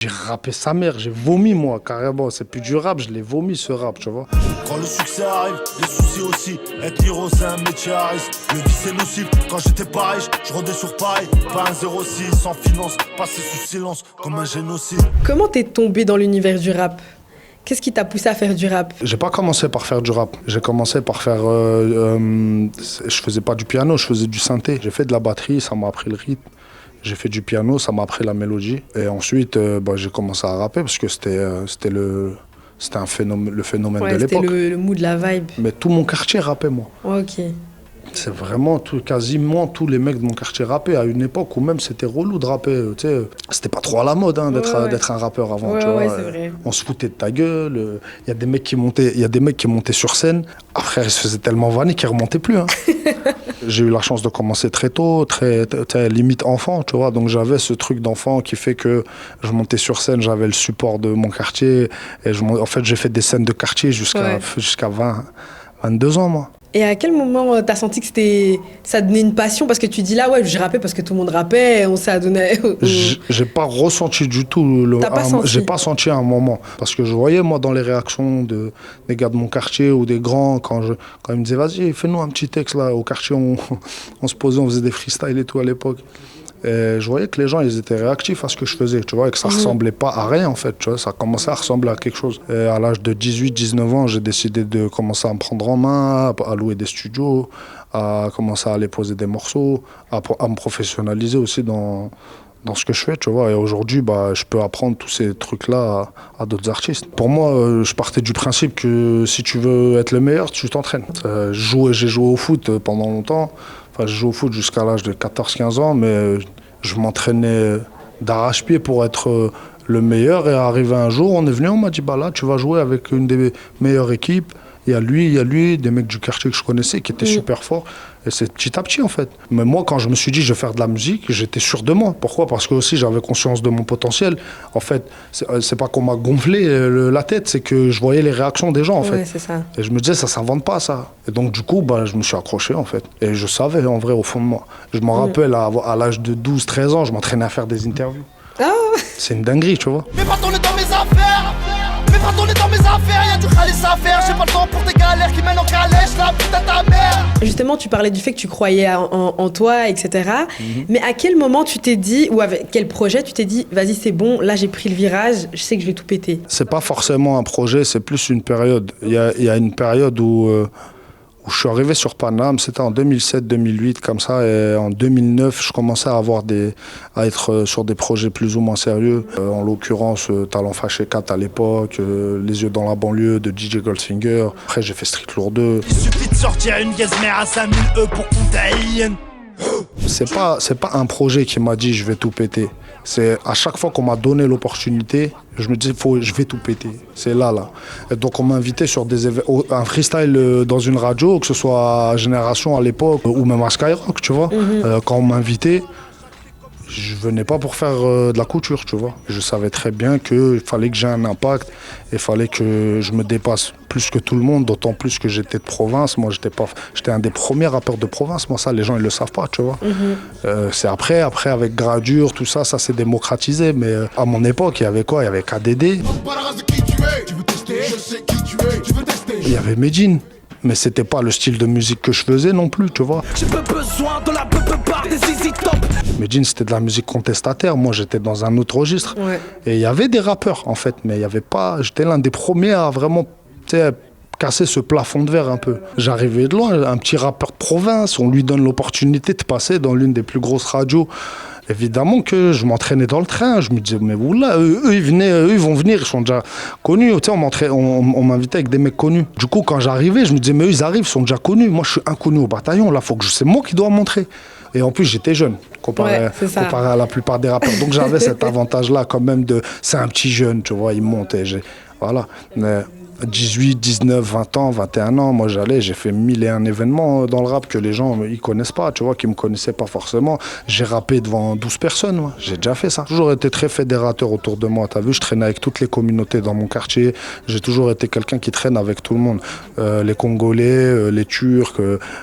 J'ai rappé sa mère, j'ai vomi moi, carrément. C'est plus du rap, je l'ai vomi ce rap, tu vois. Quand le succès arrive, les soucis aussi. Être héros, c'est un métier à risque. Le vice c'est nocif. Quand j'étais pas riche, je rodais sur Paris. Pas un 06, sans finance, passé sous silence, comme un génocide. Comment t'es tombé dans l'univers du rap? Qu'est-ce qui t'a poussé à faire du rap? J'ai pas commencé par faire du rap. J'ai commencé par faire. Je faisais pas du piano, je faisais du synthé. J'ai fait de la batterie, ça m'a appris le rythme. J'ai fait du piano, ça m'a appris la mélodie. Et ensuite, j'ai commencé à rapper parce que c'était le phénomène de l'époque. C'était le mood, la vibe. Mais tout mon quartier rappait, moi. Ok. C'est vraiment quasiment tous les mecs de mon quartier rappaient à une époque où même c'était relou de rapper. Tu sais, c'était pas trop à la mode d'être un rappeur avant. Tu vois. C'est vrai. On se foutait de ta gueule. Il y a des mecs qui montaient sur scène. Après, ils se faisaient tellement vanner qu'ils remontaient plus. Hein. J'ai eu la chance de commencer très tôt, très limite enfant, tu vois. Donc j'avais ce truc d'enfant qui fait que je montais sur scène, j'avais le support de mon quartier. Et en fait, j'ai fait des scènes de quartier jusqu'à 22 ans, moi. Et à quel moment t'as senti que ça donnait une passion? Parce que tu dis là, ouais, j'ai rappé parce que tout le monde rappait, on s'est adonné. J'ai pas ressenti du tout. J'ai pas senti à un moment. Parce que je voyais, moi, dans les réactions des gars de mon quartier ou des grands, quand ils me disaient, vas-y, fais-nous un petit texte là. Au quartier, on se posait, on faisait des freestyles et tout à l'époque. Et je voyais que les gens, ils étaient réactifs à ce que je faisais, tu vois, et que ça ressemblait pas à rien, en fait, tu vois, ça commençait à ressembler à quelque chose. Et à l'âge de 18-19 ans, j'ai décidé de commencer à me prendre en main, à louer des studios, à commencer à aller poser des morceaux, à me professionnaliser aussi dans ce que je fais, tu vois. Et aujourd'hui, je peux apprendre tous ces trucs-là à d'autres artistes. Pour moi, je partais du principe que si tu veux être le meilleur, tu t'entraînes. J'ai joué au foot pendant longtemps. Enfin, je joue au foot jusqu'à l'âge de 14-15 ans, mais je m'entraînais d'arrache-pied pour être le meilleur. Et arrivé un jour, on est venu, on m'a dit, là, tu vas jouer avec une des meilleures équipes. Il y a lui, des mecs du quartier que je connaissais qui étaient super forts. Et c'est petit à petit, en fait. Mais moi, quand je me suis dit, je vais faire de la musique, j'étais sûr de moi. Pourquoi? Parce que aussi, j'avais conscience de mon potentiel. En fait, c'est pas qu'on m'a gonflé la tête, c'est que je voyais les réactions des gens, en fait. C'est ça. Et je me disais, ça s'invente pas, ça. Et donc, du coup, je me suis accroché, en fait. Et je savais, en vrai, au fond de moi. Je me rappelle, à l'âge de 12-13 ans, je m'entraînais à faire des interviews. Ah. C'est une dinguerie, tu vois. Mais pas tourner dans mes affaires. Pas tourner dans mes affaires, y'a du calice à faire. J'ai pas le temps pour tes galères qui mènent en calèche, la putain de ta mère. Justement, tu parlais du fait que tu croyais en toi, etc. Mais à quel moment tu t'es dit, ou avec quel projet tu t'es dit, vas-y, c'est bon, là j'ai pris le virage, je sais que je vais tout péter? C'est pas forcément un projet, c'est plus une période. Il y a une période où je suis arrivé sur Paname, c'était en 2007-2008 comme ça, et en 2009 je commençais à être sur des projets plus ou moins sérieux. En l'occurrence Talent Fâché 4 à l'époque, Les Yeux dans la banlieue de DJ Goldfinger. Après j'ai fait Street Lourd 2. Il suffit de sortir une gazmère à 5000 pour compter Alien. C'est pas un projet qui m'a dit je vais tout péter. C'est à chaque fois qu'on m'a donné l'opportunité, je me disais je vais tout péter. C'est là. Et donc on m'a invité sur un freestyle dans une radio, que ce soit à Génération à l'époque ou même à Skyrock, tu vois. Quand on m'a invité, je venais pas pour faire de la couture, tu vois. Je savais très bien qu'il fallait que j'ai un impact, il fallait que je me dépasse plus que tout le monde, d'autant plus que j'étais de province. Moi, j'étais un des premiers rappeurs de province. Moi, ça, les gens, ils le savent pas, tu vois. C'est après, avec Gradure, tout ça s'est démocratisé. Mais à mon époque, il y avait quoi? Il y avait KDD. Il y avait Medine. Mais c'était pas le style de musique que je faisais non plus, tu vois. J'ai pas besoin de la barre des easy top. Medine, c'était de la musique contestataire. Moi, j'étais dans un autre registre. Ouais. Et il y avait des rappeurs, en fait, mais il y avait pas. J'étais l'un des premiers à vraiment, casser ce plafond de verre un peu. J'arrivais de loin, un petit rappeur de province. On lui donne l'opportunité de passer dans l'une des plus grosses radios. Évidemment que je m'entraînais dans le train, je me disais, mais oula, eux, ils vont venir, ils sont déjà connus. Tu sais, on m'invitait avec des mecs connus. Du coup, quand j'arrivais, je me disais, mais eux, ils arrivent, ils sont déjà connus. Moi, je suis inconnu au bataillon, là, c'est moi qui dois montrer. Et en plus, j'étais jeune, comparé à la plupart des rappeurs. Donc, j'avais cet avantage-là, quand même, c'est un petit jeune, tu vois, il monte. Voilà. Mais 18, 19, 20 ans, 21 ans, moi j'ai fait 1001 événements dans le rap que les gens ils connaissent pas, tu vois, qui me connaissaient pas forcément. J'ai rappé devant 12 personnes, moi. J'ai déjà fait ça. J'ai toujours été très fédérateur autour de moi, t'as vu, je traînais avec toutes les communautés dans mon quartier. J'ai toujours été quelqu'un qui traîne avec tout le monde. Les Congolais, les Turcs,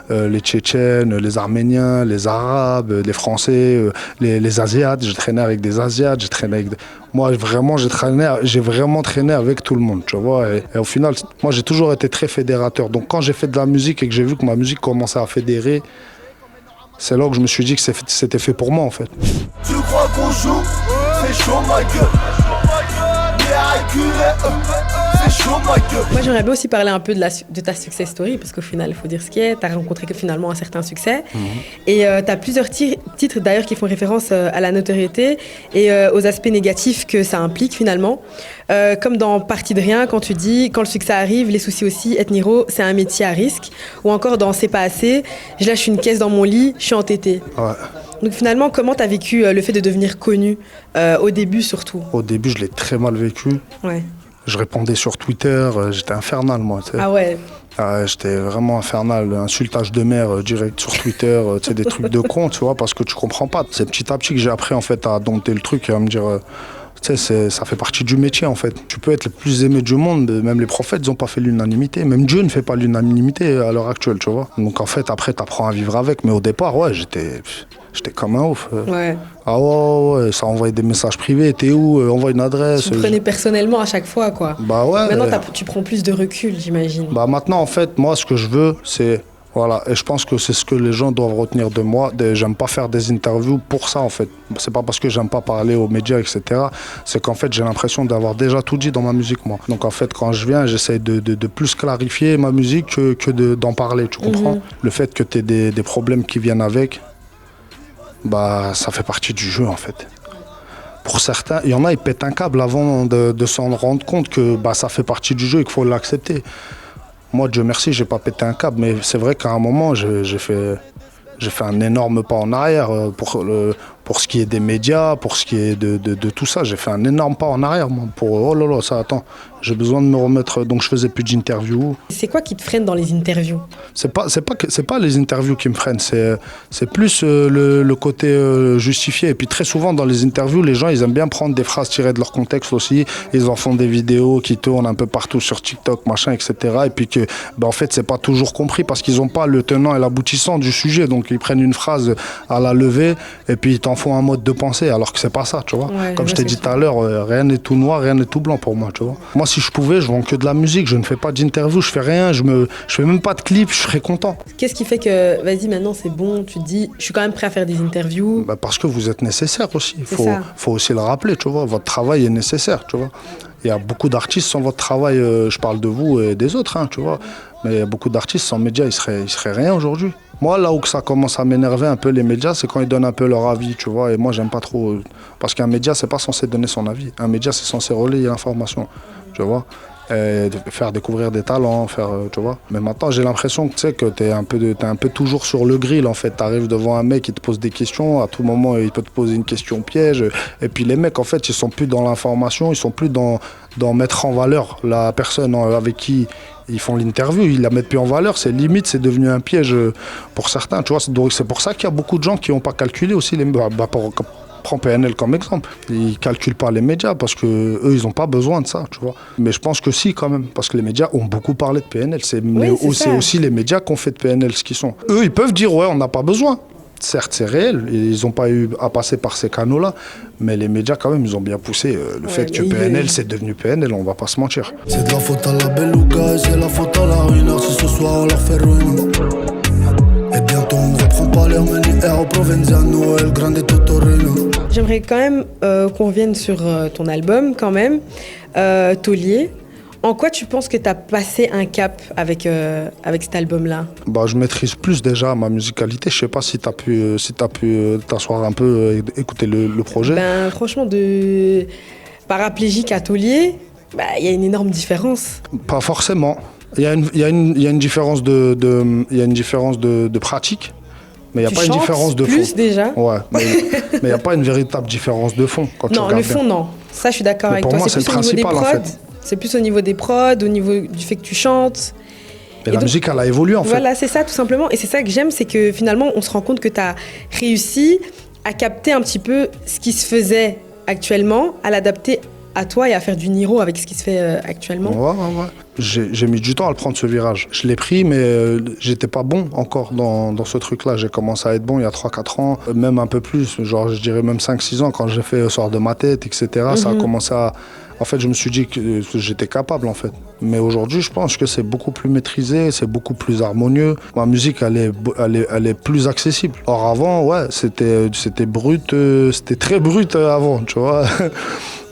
les Tchétchènes, les Arméniens, les Arabes, les Français, les Asiates. J'ai traîné avec des Asiates, j'ai traîné avec... Moi, vraiment, j'ai vraiment traîné avec tout le monde, tu vois. Et au final, moi, j'ai toujours été très fédérateur. Donc, quand j'ai fait de la musique et que j'ai vu que ma musique commençait à fédérer, c'est là que je me suis dit que c'était fait pour moi, en fait. Tu crois qu'on joue? Fais chaud, ma gueule. Moi, j'aimerais bien aussi parler un peu de ta success story, parce qu'au final, il faut dire ce qui est. Tu as rencontré que finalement un certain succès. Et tu as plusieurs titres d'ailleurs qui font référence à la notoriété et aux aspects négatifs que ça implique finalement. Comme dans Parti de rien, quand tu dis « Quand le succès arrive, les soucis aussi, être Niro, c'est un métier à risque ». Ou encore dans « C'est pas assez, je lâche une caisse dans mon lit, je suis entêté ». Ouais. Donc finalement, comment tu as vécu le fait de devenir connu, au début surtout? Au début, je l'ai très mal vécu. Ouais. Je répondais sur Twitter, j'étais infernal, moi. T'sais. Ah ouais. J'étais vraiment infernal, insultage de mère direct sur Twitter, des trucs de con, tu vois, parce que tu comprends pas. C'est petit à petit que j'ai appris en fait à dompter le truc et à me dire, ça fait partie du métier en fait. Tu peux être le plus aimé du monde, même les prophètes ils n'ont pas fait l'unanimité, même Dieu ne fait pas l'unanimité à l'heure actuelle, tu vois. Donc en fait après tu apprends à vivre avec, mais au départ ouais j'étais comme un ouf. Ouais. Ah ouais, ça envoyait des messages privés, t'es où, envoie une adresse. Tu le prenais personnellement à chaque fois quoi. Bah ouais. Maintenant tu prends plus de recul j'imagine. Bah maintenant en fait moi ce que je veux c'est... Voilà, et je pense que c'est ce que les gens doivent retenir de moi. J'aime pas faire des interviews pour ça en fait. C'est pas parce que j'aime pas parler aux médias, etc. C'est qu'en fait j'ai l'impression d'avoir déjà tout dit dans ma musique moi. Donc en fait quand je viens, j'essaie de plus clarifier ma musique que d'en parler, tu comprends? Le fait que tu aies des problèmes qui viennent avec, bah ça fait partie du jeu en fait. Pour certains, il y en a, ils pètent un câble avant de s'en rendre compte que bah, ça fait partie du jeu et qu'il faut l'accepter. Moi, Dieu merci, j'ai pas pété un câble, mais c'est vrai qu'à un moment, j'ai fait un énorme pas en arrière pour ce qui est des médias, pour ce qui est de tout ça. J'ai fait un énorme pas en arrière, moi, pour oh là là, ça attends, j'ai besoin de me remettre. Donc je faisais plus d'interviews. C'est quoi qui te freine dans les interviews? C'est pas les interviews qui me freinent, c'est plus le côté justifié. Et puis très souvent dans les interviews, les gens ils aiment bien prendre des phrases tirées de leur contexte aussi. Ils en font des vidéos qui tournent un peu partout sur TikTok, machin, etc. Et puis que en fait c'est pas toujours compris parce qu'ils ont pas le tenant et l'aboutissant du sujet. Donc ils prennent une phrase à la levée et puis ils t'en font un mode de pensée alors que c'est pas ça, tu vois. Ouais, comme je t'ai dit tout à l'heure, rien n'est tout noir, rien n'est tout blanc pour moi, tu vois. Moi si je pouvais, je vends que de la musique, je ne fais pas d'interview, je fais rien, je fais même pas de clip, je serais content. Qu'est-ce qui fait que vas-y maintenant c'est bon, tu te dis je suis quand même prêt à faire des interviews? Bah parce que vous êtes nécessaire aussi, il faut aussi le rappeler, tu vois, votre travail est nécessaire, tu vois. Il y a beaucoup d'artistes sans votre travail, je parle de vous et des autres, hein, tu vois. Mais il y a beaucoup d'artistes sans médias, ils seraient rien aujourd'hui. Moi, là où que ça commence à m'énerver un peu les médias, c'est quand ils donnent un peu leur avis, tu vois. Et moi, j'aime pas trop. Parce qu'un média, c'est pas censé donner son avis. Un média, c'est censé relayer l'information, tu vois. Et faire découvrir des talents, tu vois. Mais maintenant, j'ai l'impression que tu sais que t'es un peu toujours sur le grill, en fait. T'arrives devant un mec, il te pose des questions. À tout moment, il peut te poser une question piège. Et puis les mecs, en fait, ils sont plus dans l'information, ils sont plus dans mettre en valeur la personne avec qui ils font l'interview, ils la mettent plus en valeur, c'est limite, c'est devenu un piège pour certains, tu vois. Donc c'est pour ça qu'il y a beaucoup de gens qui n'ont pas calculé aussi prends PNL comme exemple, ils calculent pas les médias parce que eux ils ont pas besoin de ça, tu vois. Mais je pense que si quand même, parce que les médias ont beaucoup parlé de PNL, c'est aussi les médias qui ont fait de PNL ce qu'ils sont. Eux ils peuvent dire ouais on n'a pas besoin. Certes, c'est réel, ils n'ont pas eu à passer par ces canaux-là, mais les médias, quand même, ils ont bien poussé le fait que PNL, c'est devenu PNL, on va pas se mentir. C'est de la faute à la Beluga, c'est la faute à la ruine, si ce soir on leur fait ruine. Et bientôt on reprend pas l'air, mais l'Air Provenziano, El Grande Totorino. J'aimerais quand même qu'on revienne sur ton album, quand même, Taulier. En quoi tu penses que tu as passé un cap avec cet album-là? Bah, je maîtrise plus déjà ma musicalité. Je sais pas si tu as pu t'asseoir un peu et écouter le projet. Ben, franchement, de paraplégique à taulier, y a une énorme différence. Pas forcément. Il y a une différence de pratique. Mais il n'y a pas une différence de fond. Plus déjà. Ouais, mais il n'y a pas une véritable différence de fond. Quand non, tu le fond, bien. Non. Ça, je suis d'accord avec toi. Pour moi, c'est le principal, en fait. C'est plus au niveau des prods, au niveau du fait que tu chantes. Et la musique, elle a évolué en fait. Voilà, c'est ça tout simplement. Et c'est ça que j'aime, c'est que finalement, on se rend compte que tu as réussi à capter un petit peu ce qui se faisait actuellement, à l'adapter à toi et à faire du Niro avec ce qui se fait actuellement. Ouais. J'ai mis du temps à le prendre ce virage. Je l'ai pris, mais j'étais pas bon encore dans ce truc-là. J'ai commencé à être bon il y a 3-4 ans, même un peu plus, genre je dirais même 5-6 ans, quand j'ai fait Sort de ma tête, etc. Ça a commencé à... En fait, je me suis dit que j'étais capable, en fait. Mais aujourd'hui, je pense que c'est beaucoup plus maîtrisé, c'est beaucoup plus harmonieux. Ma musique, elle est plus accessible. Or, avant, ouais, c'était brut, c'était très brut avant, tu vois.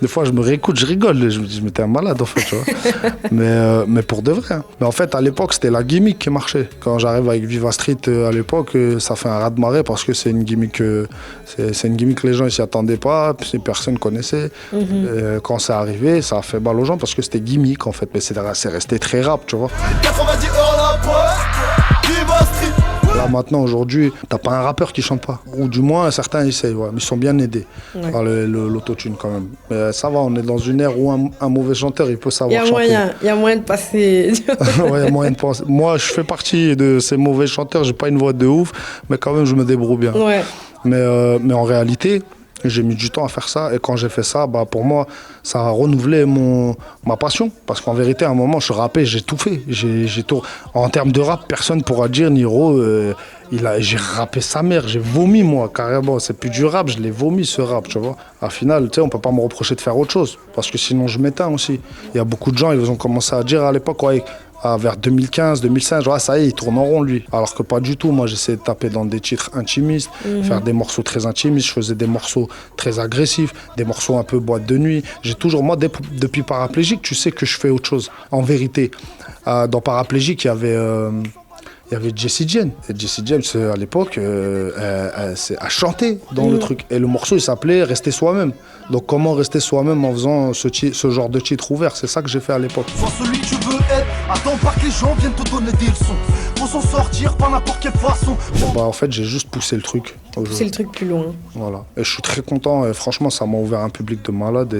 Des fois, je me réécoute, je rigole. Je me dis, mais t'es un malade, en fait, tu vois. Mais pour de vrai. Hein. Mais en fait, à l'époque, c'était la gimmick qui marchait. Quand j'arrive avec Viva Street, à l'époque, ça fait un raz-de-marée parce que c'est une gimmick, que les gens ne s'y attendaient pas, personne ne connaissait. Quand c'est arrivé, ça a fait mal aux gens parce que c'était gimmick, en fait. Mais c'est resté très rap, tu vois. 90 heures la Viva Street. Là maintenant, aujourd'hui, t'as pas un rappeur qui chante pas. Ou du moins, certains essayent, ouais. Mais ils sont bien aidés par l'autotune quand même. Mais ça va, on est dans une ère où un mauvais chanteur, il peut savoir chanter. Il y a moyen de passer. Ouais, il y a moyen de passer. Moi, je fais partie de ces mauvais chanteurs, j'ai pas une voix de ouf, mais quand même, je me débrouille bien. Ouais. Mais en réalité, j'ai mis du temps à faire ça. Et quand j'ai fait ça, pour moi, ça a renouvelé ma passion. Parce qu'en vérité, à un moment, je rappais, j'ai tout fait. J'ai tout... En termes de rap, personne ne pourra dire Niro, j'ai rappé sa mère. J'ai vomi, moi, carrément. C'est plus du rap, je l'ai vomi, ce rap, tu vois. Au final, tu sais, on ne peut pas me reprocher de faire autre chose. Parce que sinon, je m'éteins aussi. Il y a beaucoup de gens, ils ont commencé à dire à l'époque, ouais, vers 2015, 2005, genre, ça y est, il tourne en rond, lui. Alors que pas du tout. Moi, j'essayais de taper dans des titres intimistes, faire des morceaux très intimistes. Je faisais des morceaux très agressifs, des morceaux un peu boîte de nuit. J'ai toujours, moi, depuis Paraplégique, tu sais que je fais autre chose. En vérité, dans Paraplégique, il y avait Jessie Jane. Et Jessie Jane, à l'époque, elle chantait dans le truc. Et le morceau, il s'appelait Rester soi-même. Donc, comment rester soi-même en faisant ce genre de titre ouvert? C'est ça que j'ai fait à l'époque. Sois celui que tu veux être, attends pas que les gens viennent te donner des leçons. Faut s'en sortir par n'importe quelle façon. En fait, j'ai juste poussé le truc. Pousser le truc plus loin. Voilà. Et je suis très content. Et franchement, ça m'a ouvert un public de malade.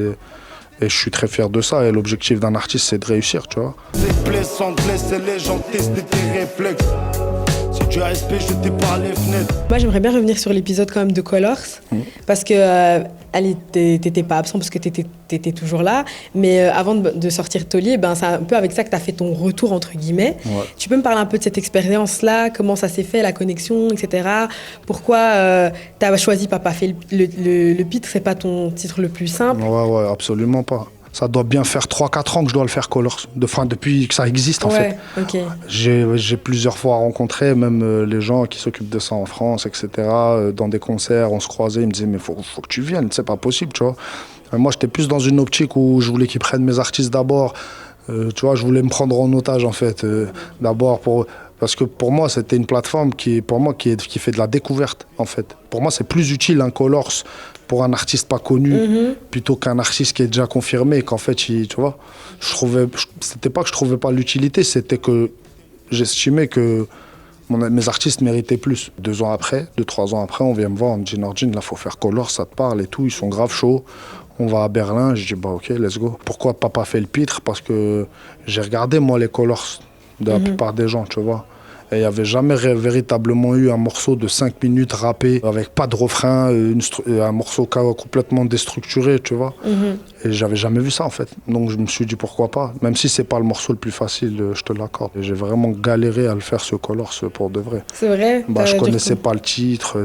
Et je suis très fier de ça. Et l'objectif d'un artiste, c'est de réussir, tu vois. C'est blessant de laisser les gens tester tes réflexes. Si tu as respect, je t'ai par les fenêtres. Moi, j'aimerais bien revenir sur l'épisode quand même de Colors. Parce que t'étais pas absent parce que t'étais toujours là. Mais avant de sortir Taulier, c'est un peu avec ça que t'as fait ton retour, entre guillemets. Ouais. Tu peux me parler un peu de cette expérience-là, comment ça s'est fait, la connexion, etc. Pourquoi t'as choisi Papa fait le titre, c'est pas ton titre le plus simple? Ouais, absolument pas. Ça doit bien faire 3-4 ans que je dois le faire Colors, depuis que ça existe en fait. Okay. J'ai plusieurs fois rencontré même les gens qui s'occupent de ça en France, etc. Dans des concerts, on se croisait, ils me disaient mais faut que tu viennes, c'est pas possible, tu vois. Moi j'étais plus dans une optique où je voulais qu'ils prennent mes artistes d'abord. Tu vois, je voulais me prendre en otage en fait, d'abord parce que pour moi c'était une plateforme qui fait de la découverte en fait. Pour moi c'est plus utile un Colors pour un artiste pas connu plutôt qu'un artiste qui est déjà confirmé, qu'en fait, tu vois, c'était pas que je trouvais pas l'utilité, c'était que j'estimais que mes artistes méritaient plus. 2-3 ans après, on vient me voir, on me dit Nordine, là faut faire Colors, ça te parle et tout, ils sont grave chauds. On va à Berlin, je dis ok, let's go. Pourquoi Papa fait le pitre? Parce que j'ai regardé moi les Colors de la plupart des gens, tu vois. Et il n'y avait jamais véritablement eu un morceau de 5 minutes rappé, avec pas de refrain, un morceau complètement déstructuré, tu vois. Et j'avais jamais vu ça, en fait. Donc je me suis dit, pourquoi pas? Même si c'est pas le morceau le plus facile, je te l'accorde. Et j'ai vraiment galéré à le faire, ce Colors, pour de vrai. C'est vrai? Je connaissais pas le titre,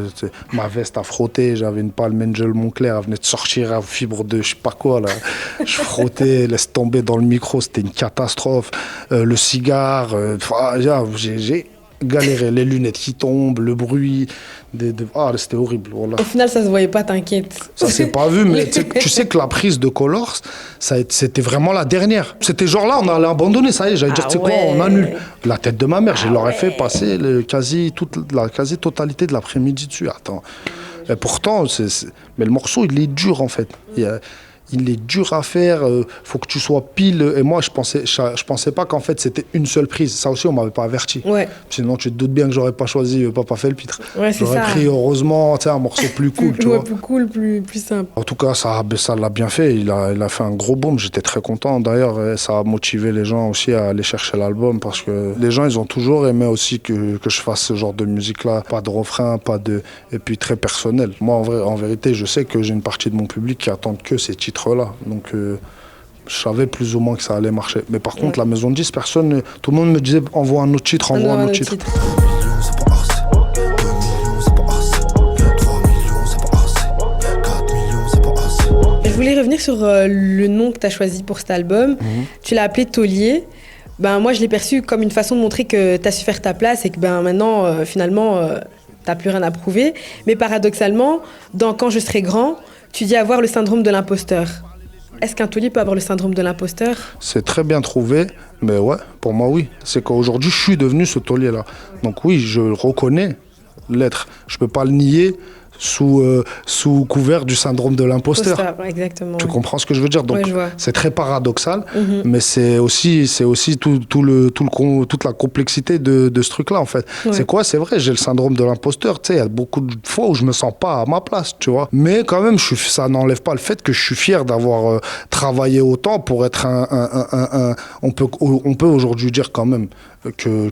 ma veste a frotté, j'avais une palme Angel Moncler, elle venait de sortir à fibre de je sais pas quoi, là. Je frottais, laisse tomber dans le micro, c'était une catastrophe. Le cigare, j'ai galéré, les lunettes qui tombent, le bruit, c'était horrible. Voilà. Au final, ça se voyait pas, t'inquiète. Ça s'est pas vu, mais tu sais que la prise de Colors, c'était vraiment la dernière. C'était genre là, on allait abandonner, ça y est, j'allais dire, tu sais quoi, on annule. La tête de ma mère, je leur ai fait passer la quasi-totalité de l'après-midi dessus. Attends. Et pourtant, mais le morceau, il est dur en fait. Il il est dur à faire, faut que tu sois pile. Et moi, je pensais pas qu'en fait, c'était une seule prise. Ça aussi, on m'avait pas averti. Ouais. Sinon, tu te doutes bien que j'aurais pas choisi Papa fait le pitre. Ouais, j'aurais pris, heureusement, un morceau plus cool, tu vois. Plus cool, plus simple. En tout cas, ça l'a bien fait. Il a fait un gros boom. J'étais très content. D'ailleurs, ça a motivé les gens aussi à aller chercher l'album parce que les gens, ils ont toujours aimé aussi que je fasse ce genre de musique-là. Pas de refrain, et puis très personnel. Moi, en vérité, je sais que j'ai une partie de mon public qui attend que ces titres-là. Donc, je savais plus ou moins que ça allait marcher. Mais par contre, la maison de 10, tout le monde me disait envoie un autre titre, envoie un autre titre. Je voulais revenir sur le nom que tu as choisi pour cet album. Tu l'as appelé Taulier. Moi, je l'ai perçu comme une façon de montrer que tu as su faire ta place et que maintenant, finalement, tu n'as plus rien à prouver. Mais paradoxalement, dans Quand je serai grand, tu dis avoir le syndrome de l'imposteur. Est-ce qu'un taulier peut avoir le syndrome de l'imposteur ? C'est très bien trouvé, mais ouais, pour moi, oui. C'est qu'aujourd'hui, je suis devenu ce taulier-là. Donc oui, je reconnais l'être. Je ne peux pas le nier sous couvert du syndrome de l'imposteur. Exactement. Tu comprends ce que je veux dire ? Donc, c'est très paradoxal, mais c'est aussi toute la complexité de ce truc-là, en fait. Ouais. C'est quoi ? C'est vrai, j'ai le syndrome de l'imposteur. Tu sais, il y a beaucoup de fois où je me sens pas à ma place, tu vois. Mais quand même, ça n'enlève pas le fait que je suis fier d'avoir travaillé autant pour être on peut aujourd'hui dire quand même que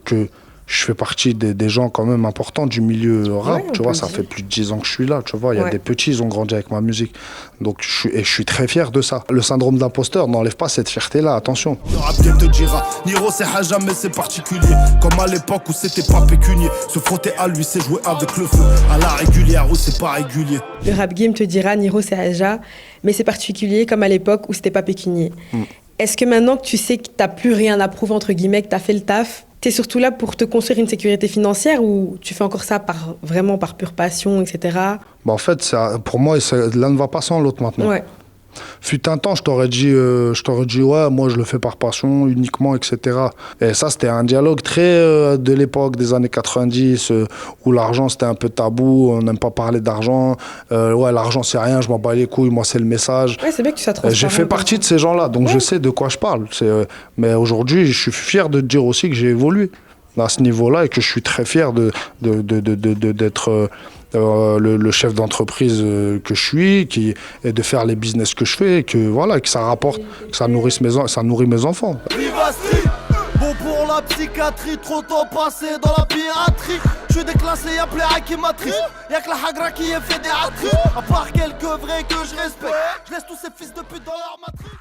je fais partie des gens quand même importants du milieu rap, tu vois, ça fait plus de 10 ans que je suis là, tu vois, il y a des petits, ils ont grandi avec ma musique, donc je suis très fier de ça. Le syndrome d'imposteur n'enlève pas cette fierté-là, attention. Le rap game te dira, Niro c'est Haja mais c'est particulier, comme à l'époque où c'était pas pécunier, se frotter à lui c'est jouer avec le feu, à la régulière où c'est pas régulier. Le rap game te dira, Niro c'est Haja, mais c'est particulier comme à l'époque où c'était pas pécunier. Est-ce que maintenant que tu sais que t'as plus rien à prouver, entre guillemets, que t'as fait le taf, t'es surtout là pour te construire une sécurité financière ou tu fais encore ça vraiment par pure passion, etc. En fait, pour moi, l'un ne va pas sans l'autre maintenant. Ouais. Fut un temps, je t'aurais dit, ouais, moi je le fais par passion uniquement, etc. Et ça, c'était un dialogue très de l'époque des années 90, où l'argent c'était un peu tabou, on n'aime pas parler d'argent. Ouais, l'argent c'est rien, je m'en bats les couilles, moi c'est le message. Ouais, c'est bien que tu sois transparent. J'ai fait partie de ces gens-là, donc je sais de quoi je parle. Mais aujourd'hui, je suis fier de dire aussi que j'ai évolué à ce niveau-là et que je suis très fier d'être le chef d'entreprise que je suis, et de faire les business que je fais, et que ça rapporte, que ça nourrit mes enfants. Bon pour la psychiatrie, trop temps passé dans la piraterie. Je suis déclassé, y'a plus rien qui m'attriste. Y'a que la hagra qui est fédératrice. À part quelques vrais que je respecte, je laisse tous ces fils de pute dans leur matrice.